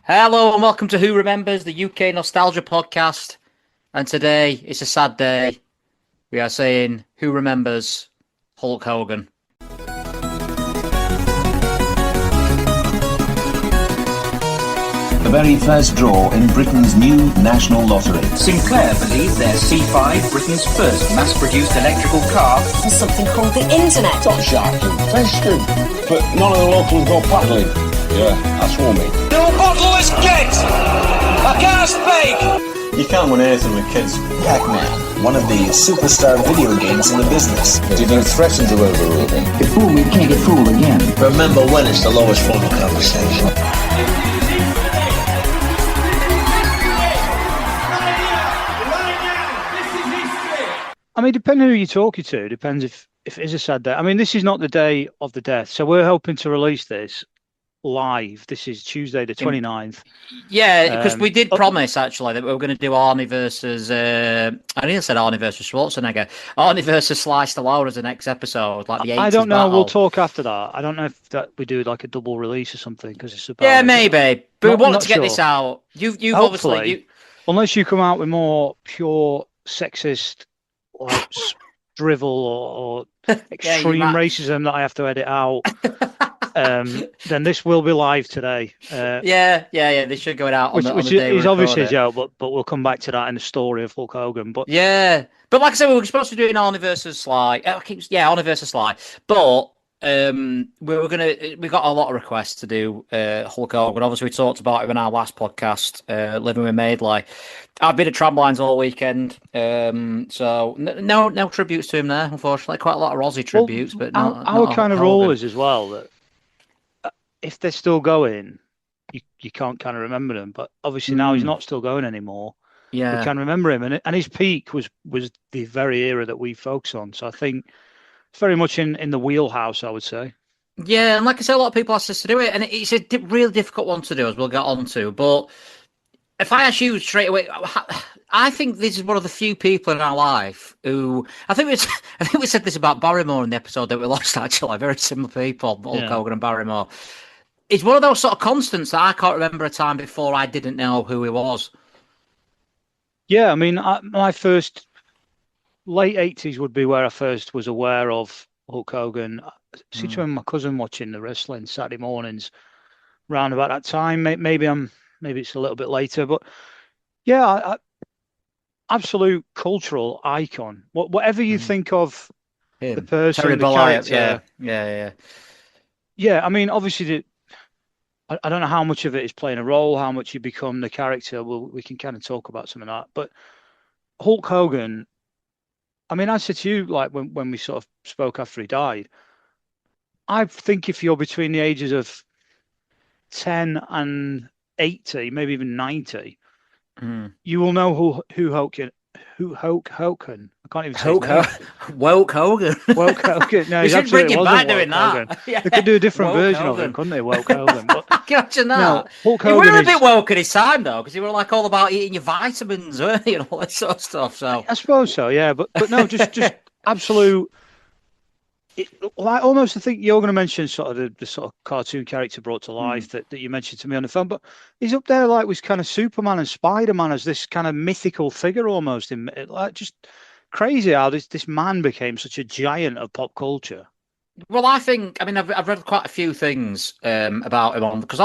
Hello and welcome to Who Remembers, the UK Nostalgia Podcast. And today, it's a sad day. We are saying, who remembers Hulk Hogan? The very first draw in Britain's new national lottery. Sinclair believe their C5, Britain's first mass-produced electrical car, There's something called the internet. Top shafting, festive, but none of the locals go paddling. Yeah, that's warming. no bottleless kids! I can't speak! You can't win anything with kids. Pac-Man, one of the superstar video games in the business. Did you threaten to overrule him? Get fooled, we can't get fooled again. Remember when it's the lowest form of conversation. I mean, depending who you're talking to, depends if it is a sad day. I mean, this is not the day of the death, so we're hoping to release this live. This is Tuesday the 29th. Yeah, because we did promise, actually, that we were going to do Arnie versus... I nearly said Arnie versus Schwarzenegger. Arnie versus Sly Stallone as the next episode, like the 80s I don't know. battle. We'll talk after that. I don't know if that we do like a double release or something, because it's about... Yeah, maybe. But we wanted not to get sure. this out. You've Hopefully, obviously... unless you come out with more pure sexist like drivel or extreme racism that I have to edit out, then this will be live today. Yeah. This should go out on which the day we is record obviously it. a joke, but we'll come back to that in the story of Hulk Hogan. But Yeah, but like I said, we were supposed to be doing Arnie versus Sly. Arnie versus Sly. But we got a lot of requests to do Hulk Hogan. Obviously, we talked about it in our last podcast, Living with Maidley. I've been at Tramlines all weekend, so no tributes to him there. Unfortunately, quite a lot of Aussie tributes, but our kind of rule is as well that if they're still going, you can't kind of remember them. But obviously now he's not still going anymore. Yeah, we can remember him, and his peak was the very era that we focus on. So I think it's very much in the wheelhouse, I would say. Yeah, and like I said, a lot of people asked us to do it, and it's a really difficult one to do, as we'll get on to. But if I ask you straight away, I think this is one of the few people in our life who I think we said this about Barrymore in the episode that we lost. Actually, very similar people, Hulk Hogan and Barrymore. It's one of those sort of constants that I can't remember a time before I didn't know who he was. Yeah, I mean, my first late 80s would be where I first was aware of Hulk Hogan. See, to my cousin watching the wrestling Saturday mornings, round about that time. Maybe it's a little bit later, but yeah, absolute cultural icon. Whatever you think of the person, Terry the Bollea, character, yeah. I mean, obviously, I don't know how much of it is playing a role, how much you become the character. We can kind of talk about some of that, but Hulk Hogan. I mean, I said to you, like when we sort of spoke after he died, I think if you're between the ages of 10 and 80, maybe even 90, you will know who Hulk Hogan. I can't even say Hulk Hogan. Hulk Hogan. No, you should bring him back doing Hogan. that. Yeah. They could do a different Hulk version Hogan. of him, couldn't they? Hulk Hogan. But Can you imagine that? no, Hulk He Hogan were a bit woke at his time, though, because he were like all about eating your vitamins, weren't he, and all that sort of stuff. So I suppose so, yeah. But no, just absolute. I almost think you're going to mention sort of the sort of cartoon character brought to life that you mentioned to me on the phone, but he's up there like with kind of Superman and Spider-Man as this kind of mythical figure almost, like just crazy how this man became such a giant of pop culture. Well, I mean, I've read quite a few things about him on, because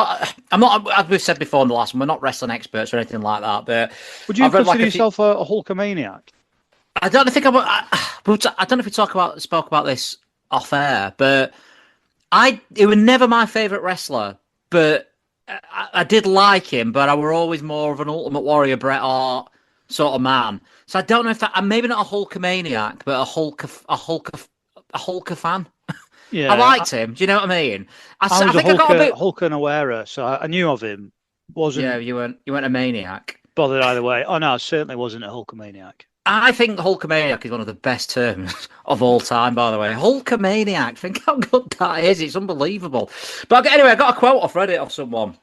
I'm not, as we've said before in the last one, we're not wrestling experts or anything like that. But would you consider yourself a Hulkamaniac? I don't think I don't know if we spoke about this off air, but it was never my favourite wrestler, but I did like him, but I were always more of an Ultimate Warrior, Bret Hart sort of man. So I don't know if I'm maybe not a Hulkamaniac, but a Hulk fan. Yeah, I liked him. Do you know what I mean? I was a Hulk aware, so I knew of him. Yeah, you weren't a maniac. Bothered either way. Oh no, I certainly wasn't a Hulkamaniac. I think Hulkamaniac is one of the best terms of all time, by the way. Hulkamaniac, think how good that is. It's unbelievable. But anyway, I got a quote off Reddit of someone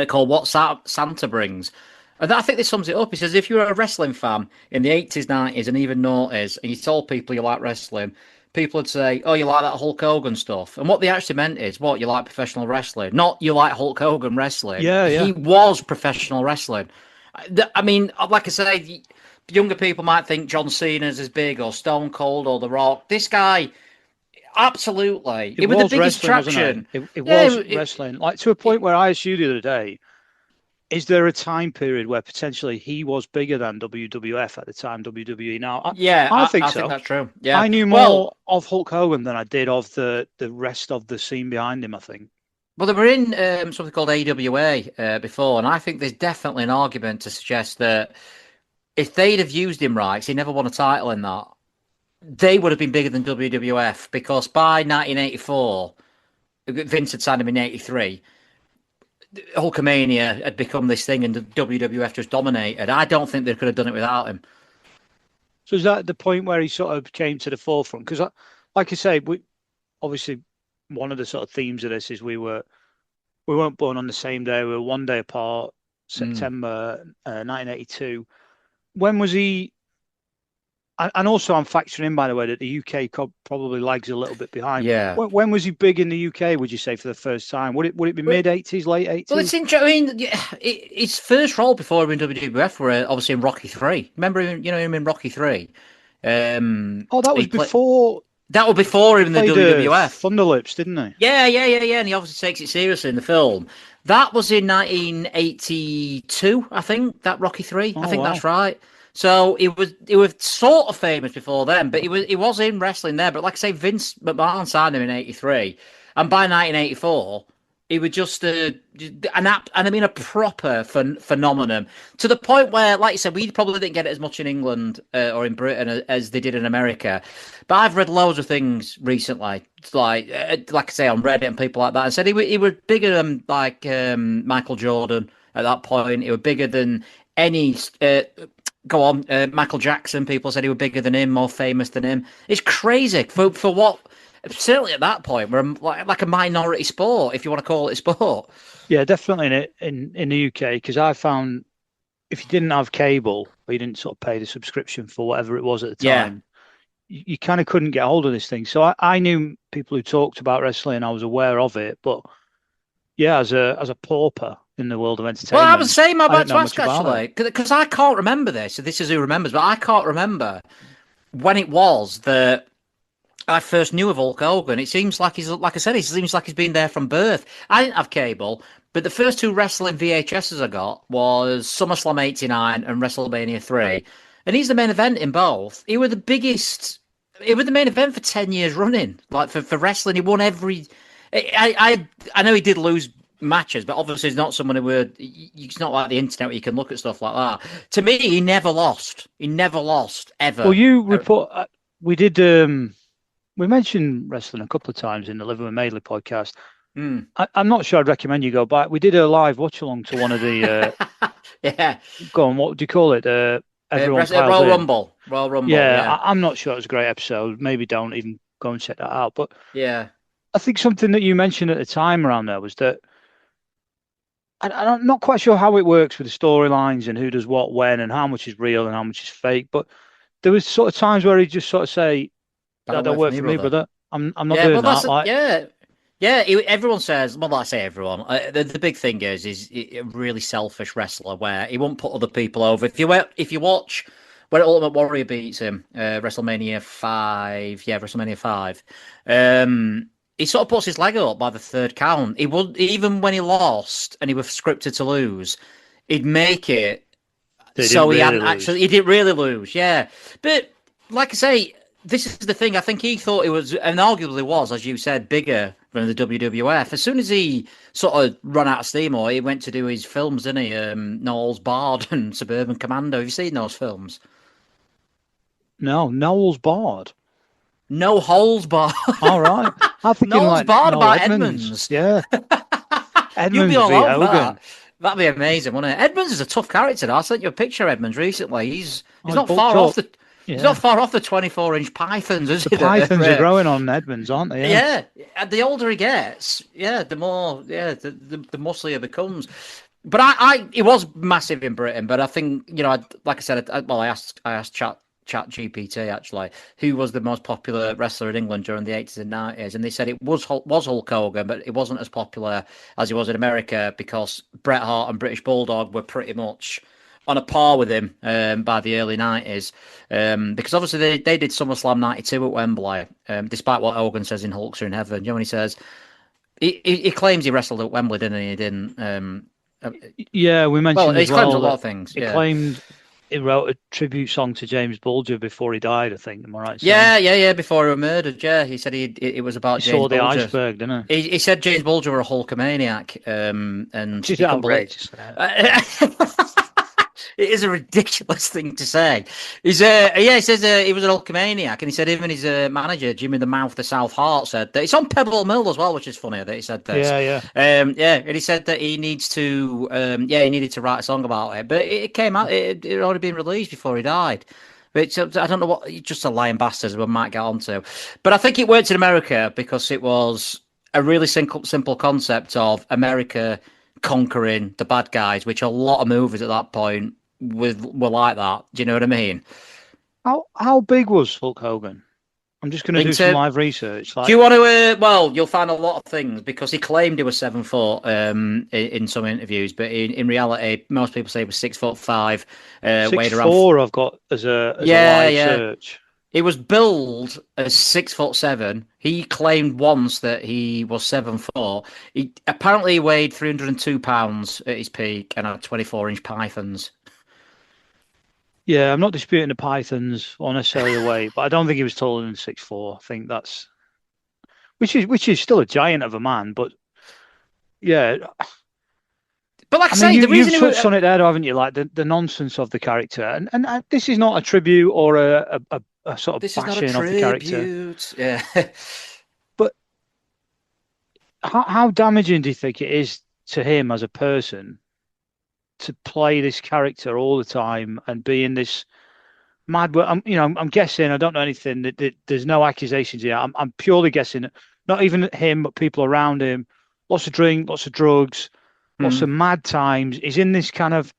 called What Santa Brings. And I think this sums it up. He says, if you were a wrestling fan in the 80s, 90s, and even noughties, and you told people you like wrestling, people would say, "Oh, you like that Hulk Hogan stuff?" And what they actually meant is, "What, you like professional wrestling? Not you like Hulk Hogan wrestling." Yeah, yeah. He was professional wrestling. I mean, like I say, younger people might think John Cena's as big, or Stone Cold, or The Rock. This guy, absolutely, it was the biggest wrestling, wasn't attraction. it Yeah, was wrestling, like to a point where I asked you the other day, is there a time period where potentially he was bigger than WWF at the time, WWE now? I think so. think that's true. Yeah, I knew more of Hulk Hogan than I did of the rest of the scene behind him, I think. Well, they were in something called AWA before, and I think there's definitely an argument to suggest that if they'd have used him right, 'cause he never won a title in that, they would have been bigger than WWF, because by 1984, Vince had signed him in 83. Hulkamania had become this thing, and the WWF just dominated. I don't think they could have done it without him. So is that the point where he sort of came to the forefront? Because, like I say, obviously one of the sort of themes of this is we weren't born on the same day. We were one day apart, September 1982. When was he? And also, I'm factoring in, by the way, that the UK probably lags a little bit behind. Yeah. When was he big in the UK? Would you say for the first time? Would it be mid '80s, late '80s? Well, it's interesting. I mean, his first role before he was in WWF were obviously in Rocky 3. Remember him? You know him in Rocky 3. That was before. That was before him in the WWF. Thunderlips, didn't he? Yeah. And he obviously takes it seriously in the film. That was in 1982, I think. That Rocky 3. I think that's right. So he was sort of famous before then, but he was in wrestling there. But like I say, Vince McMahon signed him in '83, and by 1984, he was just a proper phenomenon, to the point where, like you said, we probably didn't get it as much in England or in Britain as they did in America. But I've read loads of things recently, like I say, on Reddit and people like that, and said he was bigger than Michael Jordan at that point. He was bigger than any. Michael Jackson. People said he was bigger than him, more famous than him. It's crazy for what. Certainly at that point, we're like a minority sport, if you want to call it a sport. Yeah, definitely in the UK, because I found if you didn't have cable or you didn't sort of pay the subscription for whatever it was at the time, you kind of couldn't get hold of this thing. So I knew people who talked about wrestling. I was aware of it, but yeah, as a pauper in the world of entertainment. Well, I was saying about to ask actually, because I can't remember this. So this is who remembers, but I can't remember when it was that I first knew of Hulk Hogan. It seems like it seems like he's been there from birth. I didn't have cable, but the first two wrestling VHSs I got was SummerSlam '89 and WrestleMania 3, and he's the main event in both. He was the biggest. It was the main event for 10 years running. Like for wrestling, he won every. I know he did lose matches, but obviously he's not someone who would. It's not like the internet where you can look at stuff like that. To me, he never lost. He never lost ever. Well, you report. We did. We mentioned wrestling a couple of times in the Living with Madeley podcast. I'm not sure I'd recommend you go back. We did a live watch along to one of the. Yeah. Go on. What do you call it? Royal Rumble. Royal Rumble. Yeah, I'm not sure it was a great episode. Maybe don't even go and check that out. But yeah, I think something that you mentioned at the time around there was that I'm not quite sure how it works with the storylines and who does what when and how much is real and how much is fake. But there was sort of times where he'd just sort of say, "That don't work for me, brother. I'm not doing that." Everyone says. Well, I say everyone. The big thing is a really selfish wrestler where he won't put other people over. If you watch when Ultimate Warrior beats him, WrestleMania 5, WrestleMania 5, he sort of puts his leg up by the third count. He would, even when he lost and he was scripted to lose, he'd make it so he didn't really lose. Yeah, but like I say, this is the thing. I think he thought it was, and arguably was, as you said, bigger than the WWF. As soon as he sort of run out of steam, or he went to do his films, didn't he? No Holds Barred and Suburban Commando. Have you seen those films? No, Noel's Barred. No Holds Barred. All right. I'm thinking No Holds Barred about Edmonds. Edmonds. Yeah. Edmonds You'd be all over Hogan. that. That'd be amazing, wouldn't it? Edmonds is a tough character. I sent you a picture of Edmonds recently. He's not far off the. Yeah. He's not far off the 24-inch pythons, is he? The pythons are growing on Edmonds, aren't they? Yeah. And the older he gets, the more, the musclier he becomes. But he was massive in Britain. But I think, like I said, I asked Chat Chat GPT actually, who was the most popular wrestler in England during the 80s and 90s, and they said it was Hulk Hogan, but it wasn't as popular as he was in America because Bret Hart and British Bulldog were pretty much on a par with him by the early 90s, because obviously they did SummerSlam 92 at Wembley, despite what Hogan says in Hulks Are in Heaven. You know, when he says he claims he wrestled at Wembley, didn't he? He didn't. Yeah, we mentioned. Well, he claims a lot of things. He claimed he wrote a tribute song to James Bulger before he died, I think. Am I right? Yeah. Before he was murdered, yeah. He said it was about he James saw the Bulger. iceberg, didn't he? He said James Bulger were a Hulkamaniac, and Which is outrageous. It is a ridiculous thing to say. He says he was an Hulkamaniac, and he said even his manager, Jimmy the Mouth, the South Heart, said that it's on Pebble Mill as well, which is funny that he said this. Yeah. And he said that he needs to, he needed to write a song about it, but it came out, it had already been released before he died. But I don't know what, just a lying bastard we might get onto. But I think it worked in America because it was a really simple concept of America conquering the bad guys, which a lot of movies at that point were like that. Do you know what I mean? How big was Hulk Hogan? I'm just going to do some live research. Do you want to? Well, you'll find a lot of things because he claimed he was 7 foot in some interviews, but in reality, most people say he was 6'5". 6'4". I've got as a live search. He was billed as 6'7". He claimed once that he was 7 foot. He apparently weighed 302 pounds at his peak and had 24-inch pythons. Yeah, I'm not disputing the pythons or necessarily the weight, but I don't think he was taller than 6'4". I think that's which is still a giant of a man, but yeah. But like I say, the reason you've touched on it there, haven't you? Like the nonsense of the character, and this is not a tribute or a sort of this bashing is not a of the character. Yeah. But how damaging do you think it is to him as a person to play this character all the time and be in this mad world? I'm guessing. I don't know anything. That there's no accusations here. I'm purely guessing. Not even him, but people around him. Lots of drink, lots of drugs, lots of mad times. He's in this kind of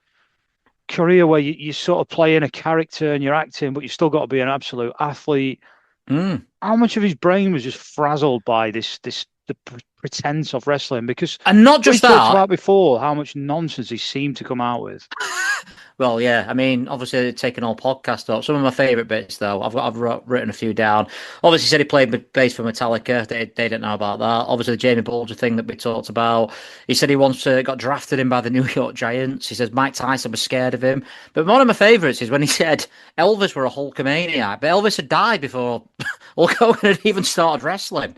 career where you're sort of playing a character and you're acting, but you've still got to be an absolute athlete. How much of his brain was just frazzled by the pretense of wrestling? Because and not just we that, talked about before how much nonsense he seemed to come out with. Well, yeah, I mean, obviously taking all podcast up. Some of my favourite bits, though, I've written a few down. Obviously, he said he played bass for Metallica. They didn't know about that. Obviously, the Jamie Bulger thing that we talked about. He said he once got drafted in by the New York Giants. He says Mike Tyson was scared of him. But one of my favourites is when he said Elvis were a Hulkamaniac, but Elvis had died before Hulk Hogan had even started wrestling.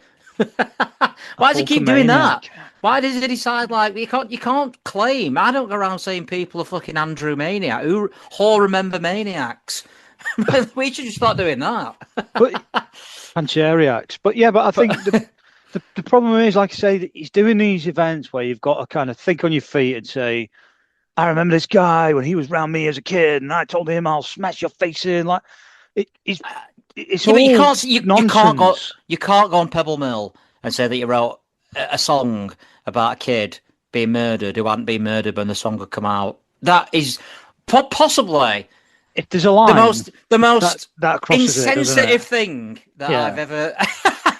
Why does he keep doing that? Why does he decide like you can't claim? I don't go around saying people are fucking Andrew Maniac. Who remember maniacs? We should just start doing that. But Pancheriacs. But I think the problem is, like I say, that he's doing these events where you've got to kind of think on your feet and say, I remember this guy when he was around me as a kid, and I told him I'll smash your face in. Like it's all nonsense. You can't go on Pebble Mill and say that you wrote a song about a kid being murdered who hadn't been murdered when the song had come out. That is possibly, if there's a line, the most that insensitive thing that I've ever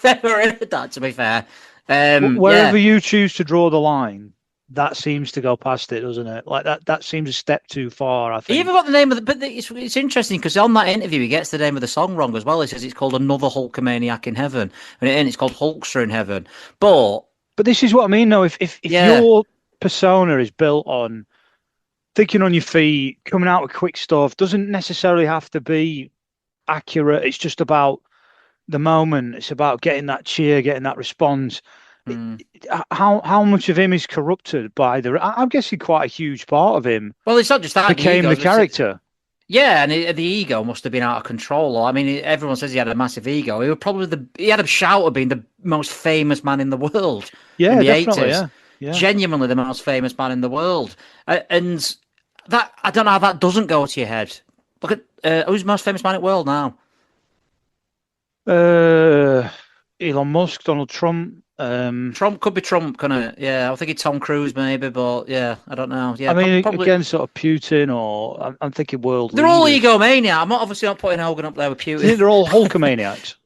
heard. That, to be fair, wherever you choose to draw the line, that seems to go past it, doesn't it? Like that seems a step too far, I think. He even got the name of but it's interesting because on that interview he gets the name of the song wrong as well. He says it's called Another Hulkamaniac in Heaven, and it's called Hulks Are in Heaven. But this is what I mean, though. If your persona is built on thinking on your feet, coming out with quick stuff, doesn't necessarily have to be accurate. It's just about the moment. It's about getting that cheer, getting that response. How much of him is corrupted by I'm guessing quite a huge part of him. Well, it's not just that became the character. Yeah, and the ego must have been out of control. I mean, everyone says he had a massive ego. He was probably he had a shout of being the most famous man in the world. Yeah, in the definitely. 80s. Yeah. Genuinely the most famous man in the world. And that I don't know how that doesn't go to your head. Look at who's the most famous man in the world now? Elon Musk, Donald Trump. Trump could be Trump, couldn't it? Yeah, I was thinking Tom Cruise maybe, but yeah, I don't know. Yeah, I mean, probably again, sort of Putin, or I'm thinking world they're all leaders. egomaniac. I'm obviously not putting Hogan up there with I think Putin. they're all Hulkamaniacs.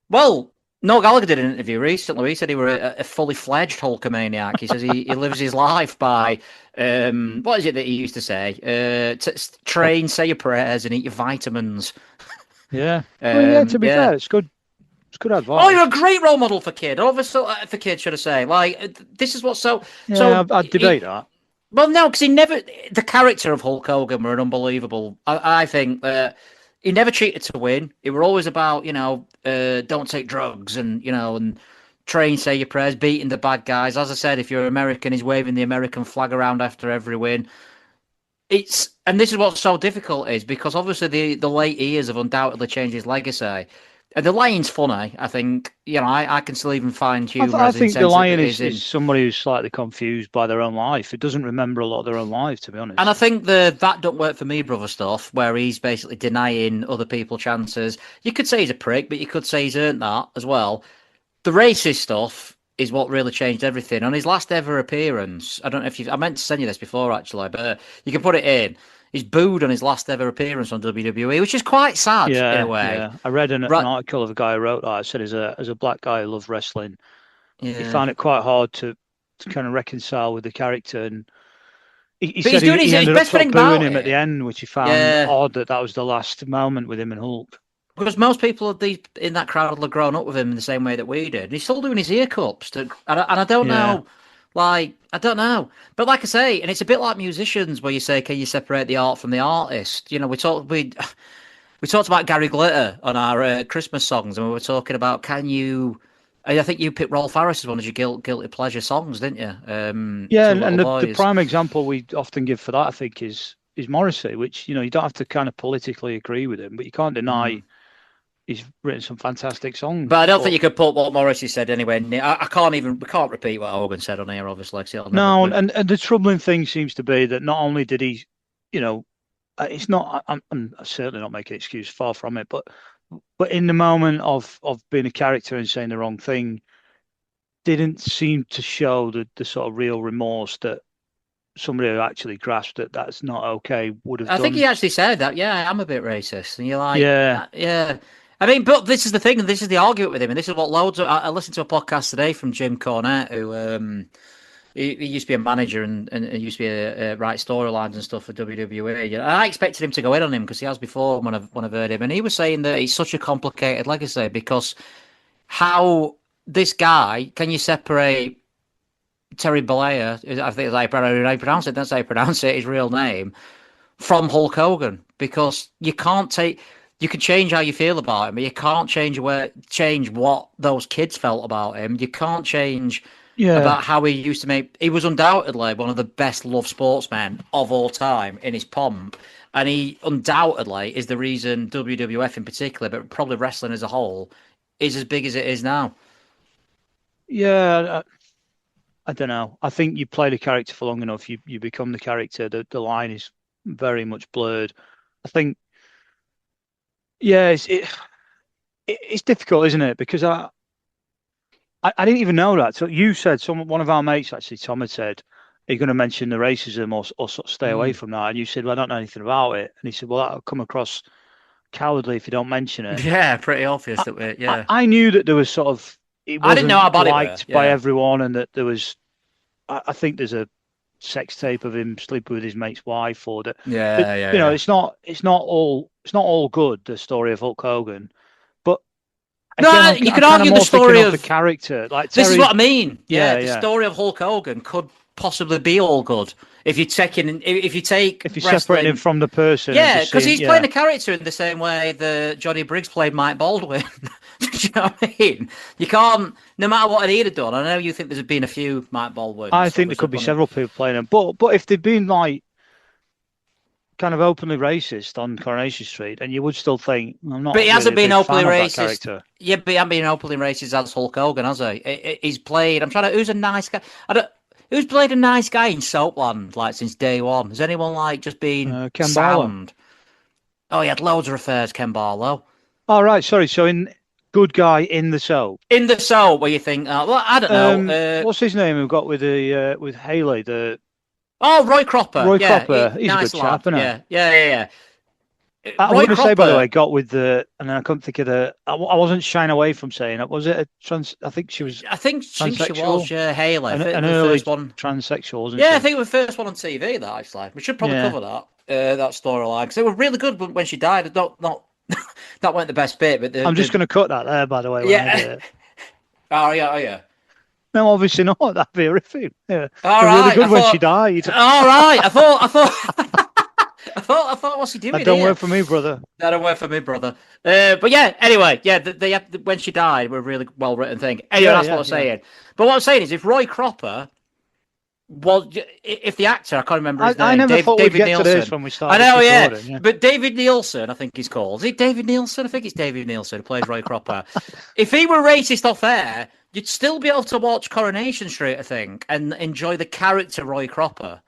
Well, Noel Gallagher did an interview recently. He said he were a fully fledged Hulkamaniac. He says he lives his life by what is it that he used to say? Train, say your prayers, and eat your vitamins. Yeah. Well, yeah. To be fair, it's good. It's good advice. Oh, you're a great role model for kids. For kids, should I say? Like, this is what's so. Yeah, so I'd debate that. Well, no, because the character of Hulk Hogan were an unbelievable. I think that he never cheated to win. It were always about, don't take drugs and, and train, say your prayers, beating the bad guys. As I said, if you're American, he's waving the American flag around after every win. And this is what's so difficult is because obviously the late years have undoubtedly changed his legacy. And the Lion's funny. I think, I can still even find humour. I think the Lion is somebody who's slightly confused by their own life. It doesn't remember a lot of their own life, to be honest. And I think that don't work for me, brother stuff, where he's basically denying other people chances. You could say he's a prick, but you could say he's earned that as well. The racist stuff is what really changed everything. On his last ever appearance, I don't know if I meant to send you this before, actually, but you can put it in. He's booed on his last ever appearance on WWE, which is quite sad in a way. Yeah, I read an article of a guy who wrote that. It said as a black guy who loves wrestling, he found it quite hard to kind of reconcile with the character. And he said he ended up booing him at the end, which he found odd that was the last moment with him and Hulk. Because most people in that crowd have grown up with him in the same way that we did. He's still doing his ear cups. And I don't know. I don't know. But like I say, and it's a bit like musicians where you say, can you separate the art from the artist? We talked about Gary Glitter on our Christmas songs, and we were talking about, I think you picked Rolf Harris as one of your guilty pleasure songs, didn't you? And the prime example we often give for that, I think, is Morrissey, which, you don't have to kind of politically agree with him, but you can't deny he's written some fantastic songs. But I don't think you could put what Morrissey said anyway. We can't repeat what Hogan said on here, obviously. No, and the troubling thing seems to be that not only did he, it's not, I'm certainly not making an excuse, far from it, but in the moment of being a character and saying the wrong thing, didn't seem to show the sort of real remorse that somebody who actually grasped that that's not okay would have done. I think he actually said that, I'm a bit racist. And you're like, yeah. I mean, but this is the thing, and this is the argument with him, and this is what I listened to a podcast today from Jim Cornette, who he used to be a manager and used to be write storylines and stuff for WWE. And I expected him to go in on him because he has before when I've heard him, and he was saying that it's such a complicated legacy because how this guy, can you separate Terry Bollea, I think that's how you pronounce it, that's how you pronounce it, his real name, from Hulk Hogan? Because you can change how you feel about him, but you can't change what those kids felt about him. You can't change about how he used to make. He was undoubtedly one of the best loved sportsmen of all time in his pomp, and he undoubtedly is the reason WWF in particular, but probably wrestling as a whole, is as big as it is now. Yeah, I don't know. I think you play the character for long enough, you become the character. The line is very much blurred. I think. Yeah, it's difficult, isn't it? Because I didn't even know that. So you said one of our mates actually, Tom, had said, "Are you going to mention the racism or sort of stay away from that?" And you said, "Well, I don't know anything about it." And he said, "Well, that'll come across cowardly if you don't mention it." Yeah, pretty obvious that we. Yeah, I knew that there was sort of. I didn't know how bad liked by everyone, and that there was. I think there's a sex tape of him sleeping with his mate's wife, or that. Yeah. It's not all good, the story of Hulk Hogan, but again, you could argue the story of the character. Like this is what I mean. The story of Hulk Hogan could possibly be all good if you separate him from the person. Yeah, because he's playing a character in the same way that Johnny Briggs played Mike Baldwin. Do you know what I mean? You can't, no matter what he'd have done. I know you think there's been a few Mike Baldwins. I think there could be several people playing him, but if they'd been like kind of openly racist on Coronation Street, and you would still think, I'm not. But he hasn't been openly racist. Yeah, but he hasn't been openly racist as Hulk Hogan, has he? He's played. I'm trying to. Who's a nice guy? Who's played a nice guy in Soapland like since day one? Has anyone like just been Ken sound? Oh, he had loads of affairs, Ken Barlow. Oh right, sorry. So good guy in the soap. In the soap, where you think, well, I don't know. What's his name? Who got with the with Haley? Roy Cropper. Roy yeah, Cropper. He's nice a good chap, isn't he? Yeah. I'm Roy going to say, by the Cropper- way, got with and then I couldn't think of I wasn't shying away from saying it. Was it a trans? I think she was. I think she transsexual? was, Haley. An the early first one. transsexual, wasn't Yeah, she? I think it was the first one on TV. That actually, we should probably cover that storyline because it was really good when she died. Not that weren't the best bit, but I'm just going to cut that there, by the way. Yeah. Oh yeah. No, obviously not. That'd be horrific. Yeah. All Really right, good when she died. All right. I thought, what's he doing? That don't here? work for me, brother. That don't work for me, brother. But yeah, anyway, they when she died, were a really well written thing. Anyway, that's what I'm saying. But what I'm saying is, if Roy Cropper if the actor, I can't remember his name. I never thought we'd get Nielsen. to this when we started. I know, yeah. But David Nielsen, I think he's called. Is it David Nielsen? I think it's David Nielsen who plays Roy Cropper. If he were racist off air, you'd still be able to watch Coronation Street, I think, and enjoy the character Roy Cropper.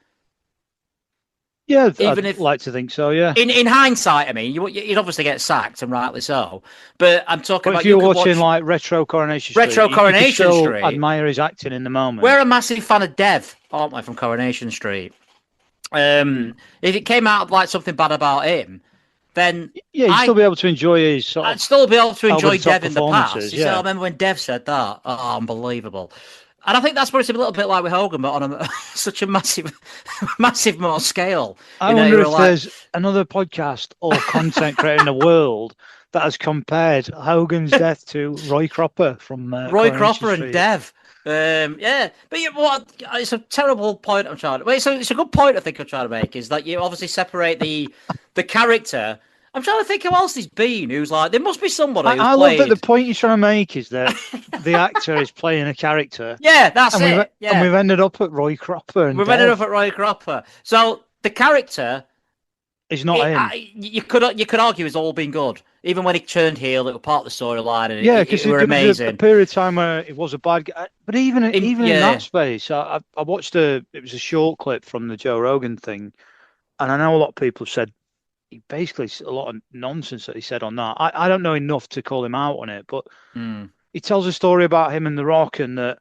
Yeah, I'd like to think so. Yeah. In hindsight, I mean, you'd obviously get sacked, and rightly so. But I'm talking about if you're watching like retro Coronation Street, you still admire his acting in the moment. We're a massive fan of Dev, aren't we, from Coronation Street? If it came out like something bad about him, then you'd still be able to enjoy his. I'd still be able to enjoy Dev in the past. Yeah. I remember when Dev said that. Oh, unbelievable. And I think that's what it's a little bit like with Hogan, but on such a massive more scale. I wonder if there's another podcast or content creator in the world that has compared Hogan's death to Roy Cropper from Roy Cropper and Dev. But it's a terrible point I'm trying to make. It's a good point I think I'm trying to make is that you obviously separate the character. I'm trying to think who else he's been who's like, there must be somebody who's love that the point you're trying to make is that the actor is playing a character. Yeah, that's it. And we've ended up at Roy Cropper. Ended up at Roy Cropper. So the character is not him. You could argue it's all been good. Even when he turned heel, it was part of the storyline. And because it were amazing. Was a period of time where it was a bad guy. But even in that space, I watched it was a short clip from the Joe Rogan thing. And I know a lot of people have said, basically a lot of nonsense that he said on that. I don't know enough to call him out on it, but he tells a story about him and The Rock and that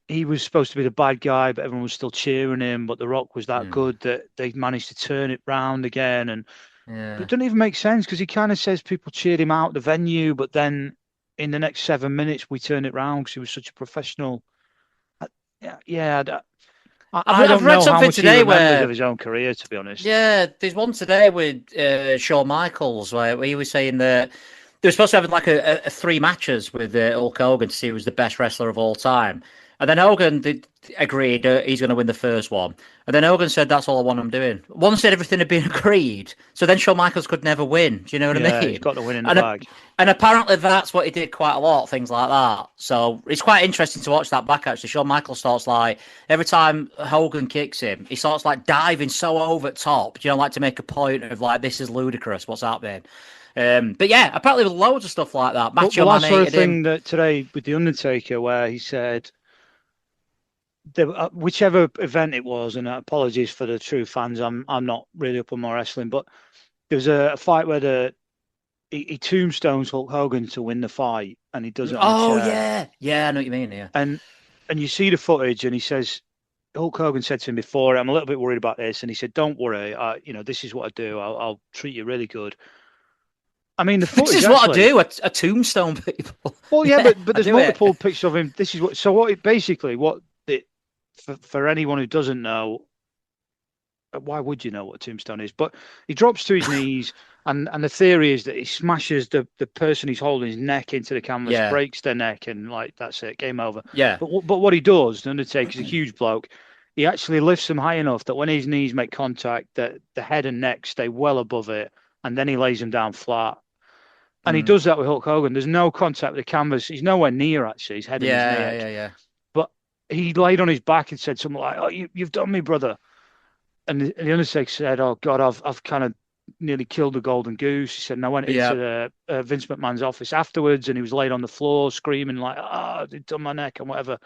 he was supposed to be the bad guy, but everyone was still cheering him. But The Rock was that good that they managed to turn it round again. And but it doesn't even make sense because he kind of says people cheered him out the venue, but then in the next 7 minutes we turned it round because he was such a professional. I've read something today where of his own career, to be honest. Yeah, there's one today with Shawn Michaels where he was saying that they were supposed to have like a 3 matches with Hulk Hogan to see who was the best wrestler of all time. And then Hogan agreed he's going to win the first one. And then Hogan said, that's all I want him doing. Once everything had been agreed, so then Shawn Michaels could never win. Do you know what I mean? He's got the win in the bag. And apparently that's what he did quite a lot, things like that. So it's quite interesting to watch that back, actually. Shawn Michaels starts like, every time Hogan kicks him, he starts like diving so over top, like to make a point of like, this is ludicrous, what's happening? But yeah, apparently with loads of stuff like that. Macho Man hated him. Thing that today with The Undertaker where he said, whichever event it was, and apologies for the true fans, I'm not really up on my wrestling, but there was a fight where he tombstones Hulk Hogan to win the fight, and he does it on a chair. Yeah, I know what you mean. Yeah, and you see the footage, and he says Hulk Hogan said to him before, "I'm a little bit worried about this," and he said, "Don't worry, this is what I do. I'll treat you really good." I mean, the footage. This is what I do. A tombstone people. Well, yeah, but there's multiple pictures of him. This is what. So what? For anyone who doesn't know, why would you know what a tombstone is? But he drops to his knees, and the theory is that he smashes the person he's holding his neck into the canvas, breaks their neck, and like that's it, game over. Yeah. But what he does, the Undertaker's a huge bloke. He actually lifts him high enough that when his knees make contact, that the head and neck stay well above it, and then he lays him down flat. And he does that with Hulk Hogan. There's no contact with the canvas. He's nowhere near actually. His head and his neck. Yeah. He laid on his back and said something like, "Oh, you've done me, brother." And the Undertaker said, "Oh God, I've kind of nearly killed the golden goose." He said, and I went into Vince McMahon's office afterwards, and he was laid on the floor screaming like, "Oh, they've done my neck and whatever."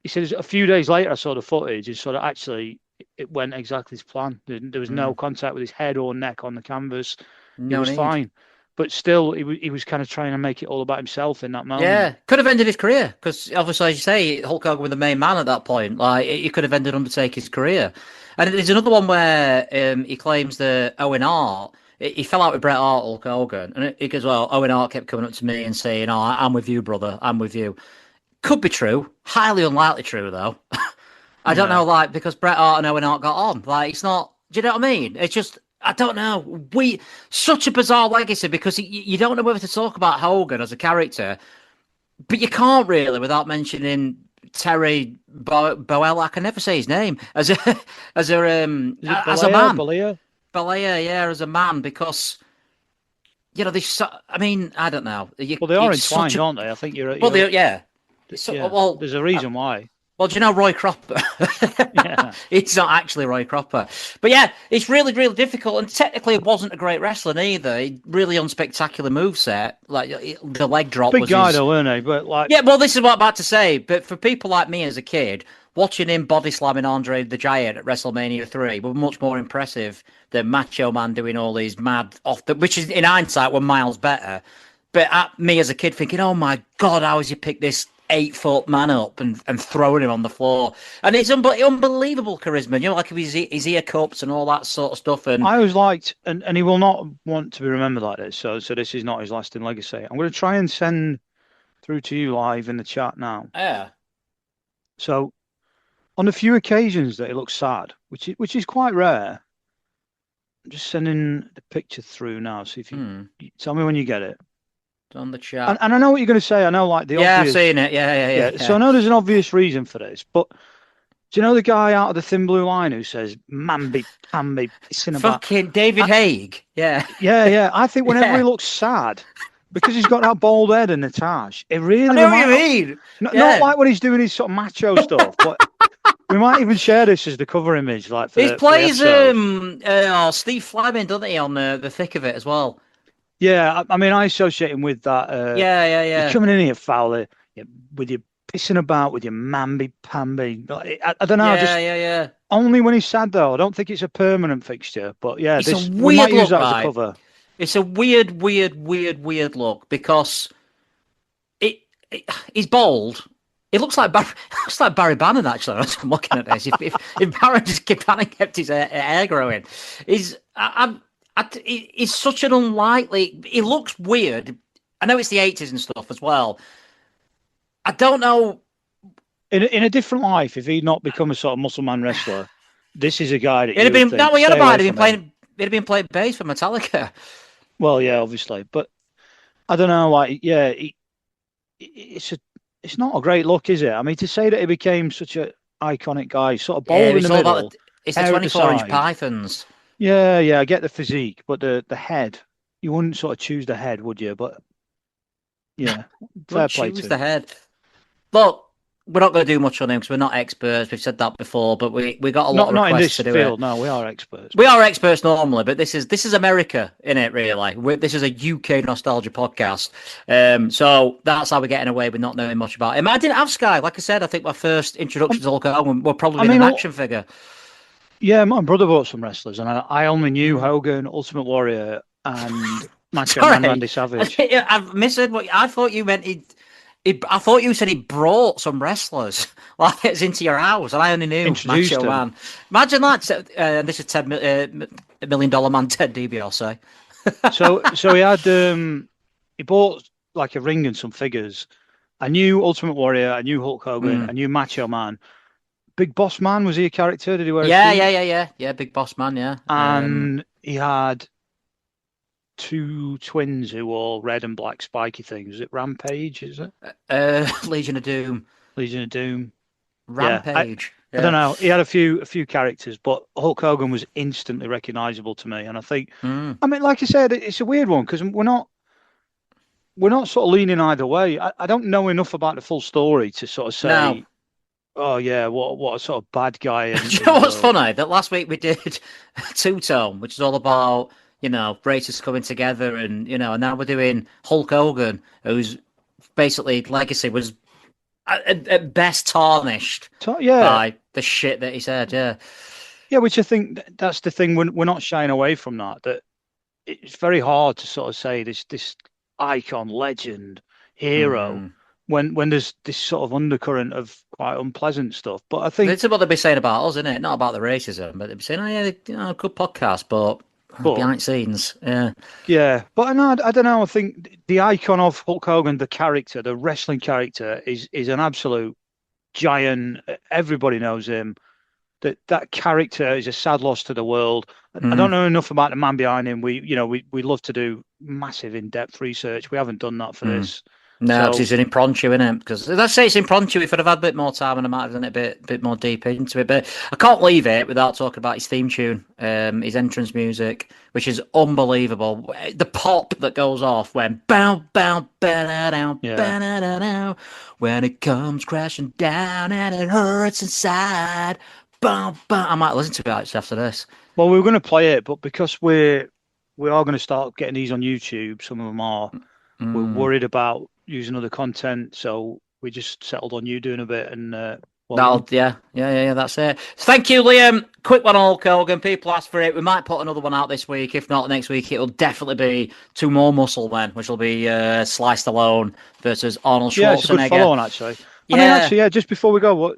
He said, a few days later, I saw the footage, and sort of actually it went exactly as planned. There was no contact with his head or neck on the canvas. It was fine. but still, he was kind of trying to make it all about himself in that moment. Yeah, could have ended his career because obviously, as you say, Hulk Hogan was the main man at that point. Like he could have ended Undertaker's career. And there's another one where he claims that Owen Hart, he fell out with Bret Hart, Hulk Hogan, and he goes, "Well, Owen Hart kept coming up to me and saying, oh, I'm with you, brother, I'm with you." Could be true, highly unlikely true though. I don't know, like because Bret Hart and Owen Hart got on. Like it's not. Do you know what I mean? It's just. I don't know. Such a bizarre legacy because you don't know whether to talk about Hogan as a character, but you can't really without mentioning Terry Boell. I can never say his name as a man. Balea, yeah, as a man because this. I mean, I don't know. Well, they are entwined, aren't they? I think you're. Well, yeah. Well, there's a reason why. Well, do you know Roy Cropper? Yeah. It's not actually Roy Cropper. But yeah, it's really, really difficult. And technically, it wasn't a great wrestler either. Really unspectacular moveset. Like the leg drop Big was guy, though, weren't he? But like, yeah, well, this is what I'm about to say. But for people like me as a kid, watching him body slamming André the Giant at WrestleMania 3 were much more impressive than Macho Man doing all these mad which is in hindsight were miles better. But me as a kid thinking, oh my God, how has you picked this 8-foot man up and throwing him on the floor? And it's unbelievable charisma, like his ear cups and all that sort of stuff. And I always liked, and he will not want to be remembered like this. So this is not his lasting legacy. I'm going to try and send through to you live in the chat now. Yeah. So on a few occasions that he looks sad, which is quite rare. I'm just sending the picture through now. See if you tell me when you get it. It's on the chat. And I know what you're going to say. I know, like the obvious. I've seen it. Yeah. So I know there's an obvious reason for this, but do you know the guy out of the Thin Blue Line who says "Mambi, Pambi, pissing about"? Fucking David Haig. Yeah. Yeah. I think whenever he looks sad, because he's got that bald head and the tash, it really. I know what you mean. Not like when he's doing his sort of macho stuff, but we might even share this as the cover image. Like he plays Steve Fleming, doesn't he, on the thick of it as well? Yeah, I mean, I associate him with that. Yeah. You're coming in here, Fowler, with your pissing about, with your mamby-pamby. I don't know. Yeah. Only when he's sad, though. I don't think it's a permanent fixture. But yeah, it's a weird we might use look, that as a cover. It's a weird look because he's bald. It looks like Barry Bannon, actually. As I'm looking at this, if Bannon kept his hair growing, it's such an unlikely. He looks weird. I know it's the 80s and stuff as well. I don't know. In a different life, if he'd not become a sort of muscle man wrestler, this is a guy that he'd have been. No, we had about it. He'd have been playing bass for Metallica. Well, yeah, obviously, but I don't know. Like, yeah, it's not a great look, is it? I mean, to say that he became such an iconic guy, sort of bald in the middle. It's the 24-inch pythons. Yeah, I get the physique, but the head, you wouldn't sort of choose the head, would you? But yeah, fair play to choose the head. Look, we're not going to do much on him because we're not experts. We've said that before, but we got a lot of requests to do it. Not in this field, no, we are experts. We are experts normally, but this is America, innit, really? This is a UK nostalgia podcast. So that's how we're getting away with not knowing much about him. I didn't have Sky. Like I said, I think my first introduction to Hulk Hogan were probably an action figure. Yeah, my brother bought some wrestlers, and I only knew Hogan, Ultimate Warrior, and Macho Man Randy Savage. I've missed what I thought you meant. I thought you said he brought some wrestlers like it's into your house, and I only knew Macho Man. Imagine that. This is $10 million man Ted DiBiase. So he had he bought like a ring and some figures. I knew Ultimate Warrior, I knew Hulk Hogan, I knew Macho Man. Big Boss Man, was he a character? Did he wear a suit? Yeah, Big Boss Man, yeah. And he had two twins who wore red and black spiky things. Is it Rampage, is it? Legion of Doom. Rampage. I don't know. He had a few characters, but Hulk Hogan was instantly recognisable to me. And I think, I mean, like I said, it's a weird one because we're not sort of leaning either way. I don't know enough about the full story to sort of say... No. Oh yeah, what a sort of bad guy. Do you know what's funny? That last week we did Two-Tone, which is all about races coming together, and and now we're doing Hulk Hogan, whose basically legacy was at best tarnished by the shit that he said. Yeah, which I think that's the thing. We're not shying away from that. That it's very hard to sort of say this icon, legend, hero when there's this sort of undercurrent of quite unpleasant stuff. But I think it's what they'd be saying about us, isn't it? Not about the racism, but they'd be saying, "Oh yeah, good podcast," but behind the scenes, yeah. But I don't know. I think the icon of Hulk Hogan, the character, the wrestling character, is an absolute giant. Everybody knows him. That character is a sad loss to the world. I don't know enough about the man behind him. We love to do massive in-depth research. We haven't done that for this. No, because it's an impromptu, isn't it? Because let's say it's impromptu. If I'd have had a bit more time and I might have done it a bit more deep into it. But I can't leave it without talking about his theme tune, his entrance music, which is unbelievable. The pop that goes off when bow, bow, ba-da-dow, ba-da-da-dow, when it comes crashing down and it hurts inside. Bow, bow. I might listen to it after this. Well, we were going to play it, but because we are going to start getting these on YouTube, some of them are. We're worried about using other content, so we just settled on you doing a bit. And that's it. Thank you, Liam. Quick one, Hulk Hogan. People asked for it. We might put another one out this week. If not next week, it'll definitely be two more muscle men, which will be Sly Stallone versus Arnold Schwarzenegger. Yeah, it's a good follow-on, actually. I mean, just before we go,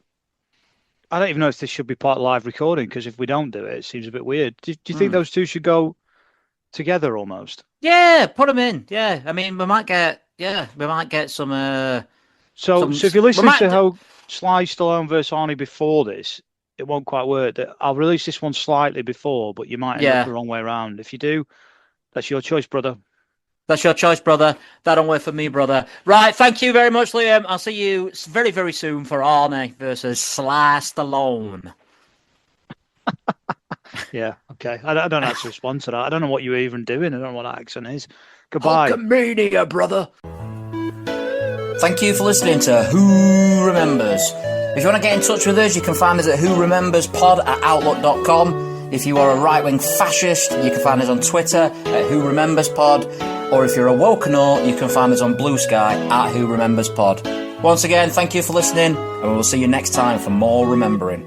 I don't even know if this should be part of live recording, because if we don't do it, it seems a bit weird. Do you think those two should go together almost? Yeah, put them in. Yeah, I mean, we might get some. So if you're listening to how Sly Stallone versus Arnie before this, it won't quite work. I'll release this one slightly before, but you might end up the wrong way around. If you do, that's your choice, brother. That's your choice, brother. That don't work for me, brother. Right, thank you very much, Liam. I'll see you very, very soon for Arnie versus Sly Stallone. Yeah, okay. I don't have to respond to that. I don't know what you're even doing. I don't know what that accent is. Goodbye. Hulkamania, brother. Thank you for listening to Who Remembers. If you want to get in touch with us, you can find us at whorememberspod@outlook.com. If you are a right-wing fascist, you can find us on Twitter at whorememberspod. Or if you're a wokenaut, you can find us on Blue Sky at whorememberspod. Once again, thank you for listening, and we will see you next time for more remembering.